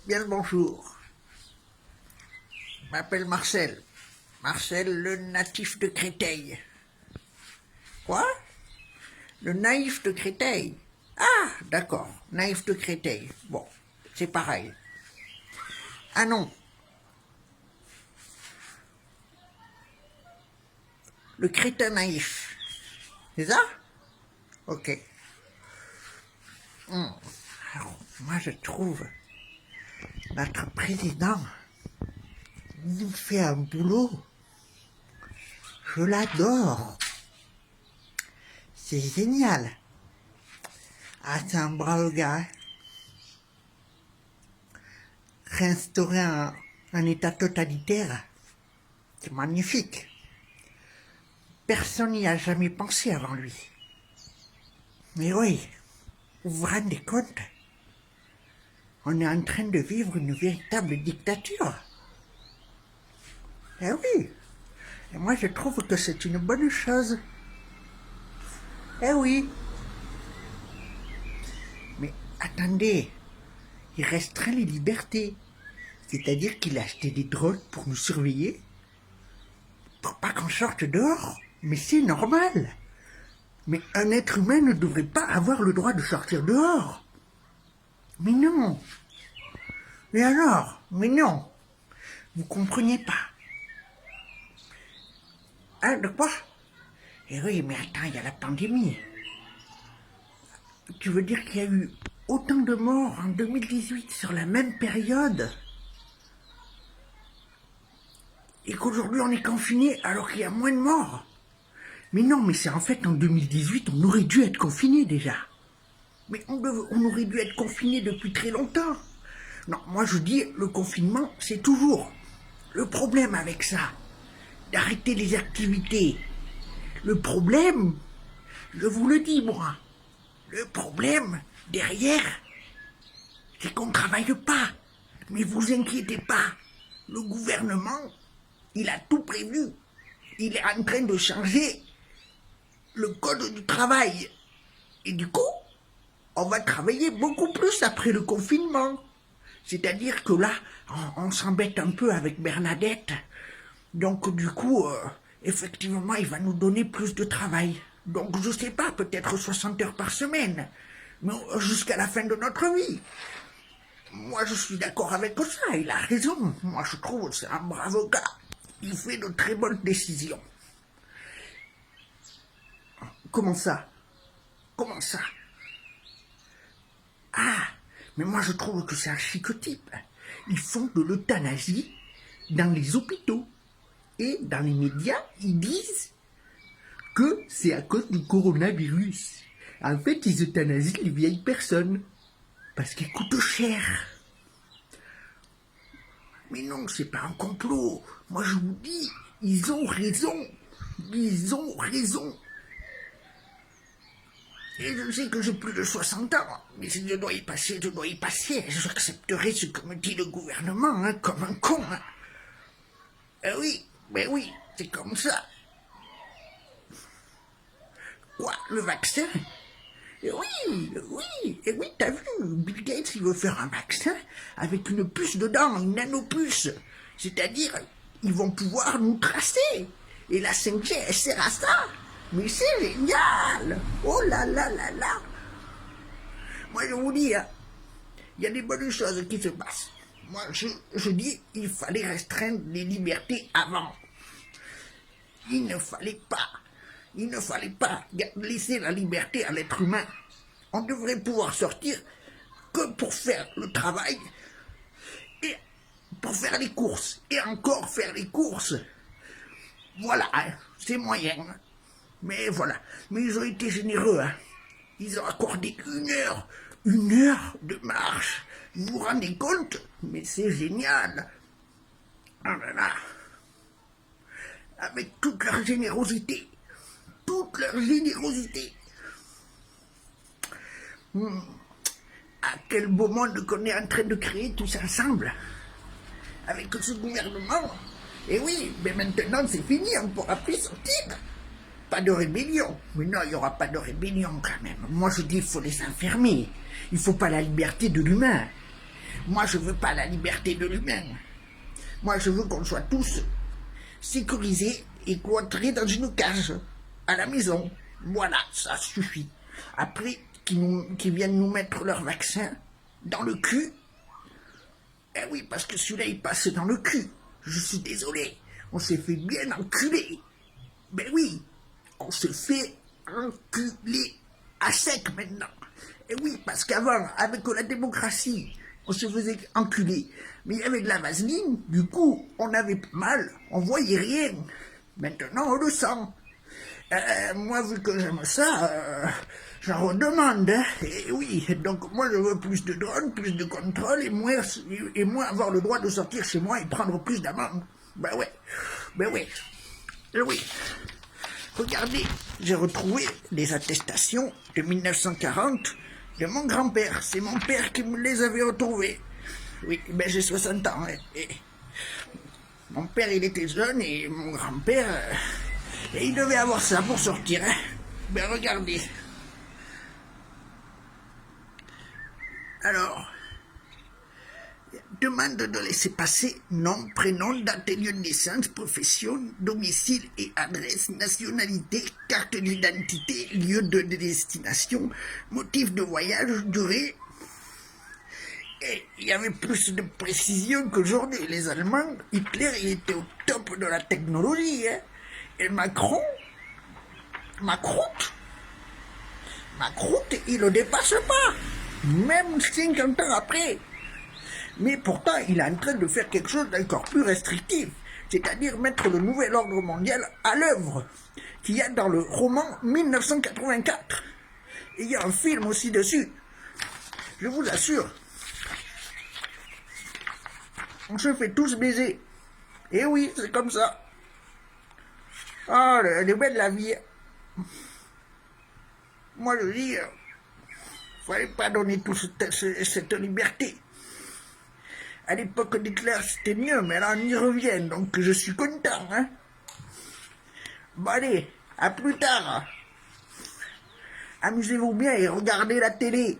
Bien le bonjour. Je m'appelle Marcel. Marcel, le natif de Créteil. Quoi? Le naïf de Créteil? Ah, d'accord, naïf de Créteil. Bon, c'est pareil. Ah non. Le crétin naïf. C'est ça? Ok. Alors, moi je trouve notre président, il nous fait un boulot. Je l'adore. C'est génial. Ah, c'est un brave gars. Réinstaurer un état totalitaire, c'est magnifique. Personne n'y a jamais pensé avant lui. Mais oui, vous vous rendez compte? On est en train de vivre une véritable dictature. Eh oui. Et moi, je trouve que c'est une bonne chose. Eh oui. Mais attendez, il restreint les libertés. C'est-à-dire qu'il a acheté des drones pour nous surveiller, pour pas qu'on sorte dehors. Mais c'est normal. Mais un être humain ne devrait pas avoir le droit de sortir dehors. Mais non. Mais alors? Mais non. Vous comprenez pas. Hein, de quoi? Eh oui, mais attends, il y a la pandémie. Tu veux dire qu'il y a eu autant de morts en 2018 sur la même période? Et qu'aujourd'hui on est confiné alors qu'il y a moins de morts? Mais non, mais c'est en fait en 2018, on aurait dû être confiné déjà. Mais on aurait dû être confiné depuis très longtemps. Non, moi je dis, le confinement, c'est toujours le problème avec ça. D'arrêter les activités. Le problème, je vous le dis moi, le problème derrière, c'est qu'on ne travaille pas. Mais vous inquiétez pas, le gouvernement, il a tout prévu. Il est en train de changer le code du travail. Et du coup, on va travailler beaucoup plus après le confinement. C'est-à-dire que là, on s'embête un peu avec Bernadette. Donc du coup, effectivement, il va nous donner plus de travail. Donc je sais pas, peut-être 60 heures par semaine. Mais jusqu'à la fin de notre vie. Moi, je suis d'accord avec ça, il a raison. Moi, je trouve que c'est un brave gars. Il fait de très bonnes décisions. Comment ça? Comment ça? Ah, mais moi je trouve que c'est un chic type. Ils font de l'euthanasie dans les hôpitaux. Et dans les médias, ils disent que c'est à cause du coronavirus. En fait, ils euthanasient les vieilles personnes. Parce qu'elles coûtent cher. Mais non, c'est pas un complot. Moi je vous dis, ils ont raison. Ils ont raison. Et je sais que j'ai plus de 60 ans, mais si je dois y passer, je dois y passer. J'accepterai ce que me dit le gouvernement, hein, comme un con. Hein. Oui, mais oui, c'est comme ça. Quoi, le vaccin? Oui, t'as vu, Bill Gates, il veut faire un vaccin avec une puce dedans, une nanopuce. C'est-à-dire, ils vont pouvoir nous tracer. Et la 5G, elle sert à ça. Mais c'est génial! Oh là là là là! Moi je vous dis, il y a des bonnes choses qui se passent. Moi je dis, il fallait restreindre les libertés avant. Il ne fallait pas laisser la liberté à l'être humain. On devrait pouvoir sortir que pour faire le travail et pour faire les courses. Et encore faire les courses. Voilà, hein, c'est moyen. Mais voilà, mais ils ont été généreux, hein. Ils ont accordé une heure de marche. Vous vous rendez compte? Mais c'est génial. Oh là là. Avec toute leur générosité. À quel beau monde qu'on est en train de créer tous ensemble. Avec ce gouvernement. Et oui, mais maintenant c'est fini, on ne pourra plus sortir. Pas de rébellion. Mais non, il n'y aura pas de rébellion quand même. Moi je dis qu'il faut les enfermer. Il ne faut pas la liberté de l'humain. Moi, je veux pas la liberté de l'humain. Moi, je veux qu'on soit tous sécurisés et cloîtrés dans une cage, à la maison. Voilà, ça suffit. Après, qu'ils viennent nous mettre leur vaccin dans le cul. Eh oui, parce que celui-là, il passe dans le cul. Je suis désolé. On s'est fait bien enculer. Ben oui, on se fait enculer à sec maintenant. Et oui, parce qu'avant, avec la démocratie, on se faisait enculer. Mais il y avait de la vaseline, du coup, on avait pas mal, on voyait rien. Maintenant, on le sent. Moi, vu que j'aime ça, j'en redemande. Hein. Et oui, donc moi, je veux plus de drones, plus de contrôle, et moins avoir le droit de sortir chez moi et prendre plus d'amende. Ben ouais, ben ouais, oui. Regardez, j'ai retrouvé les attestations de 1940 de mon grand-père. C'est mon père qui me les avait retrouvées. Oui, ben j'ai 60 ans. Hein, et mon père, il était jeune et mon grand-père, il devait avoir ça pour sortir. Hein. Ben regardez. Alors, demande de laisser passer nom, prénom, date et lieu de naissance, profession, domicile et adresse, nationalité, carte d'identité, lieu de destination, motif de voyage, durée. Et il y avait plus de précision qu'aujourd'hui. Les Allemands, Hitler, il était au top de la technologie. Hein. Et Macron, il le dépasse pas. Même 50 ans après. Mais pourtant, il est en train de faire quelque chose d'encore plus restrictif, c'est-à-dire mettre le nouvel ordre mondial à l'œuvre, qu'il y a dans le roman 1984. Et il y a un film aussi dessus. Je vous assure. On se fait tous baiser. Et oui, c'est comme ça. Ah, elle est belle la vie. Moi, je dis, fallait pas donner toute cette liberté. À l'époque d'Hitler, c'était mieux, mais là, on y revient, donc je suis content, hein. Bon, allez, à plus tard. Amusez-vous bien et regardez la télé.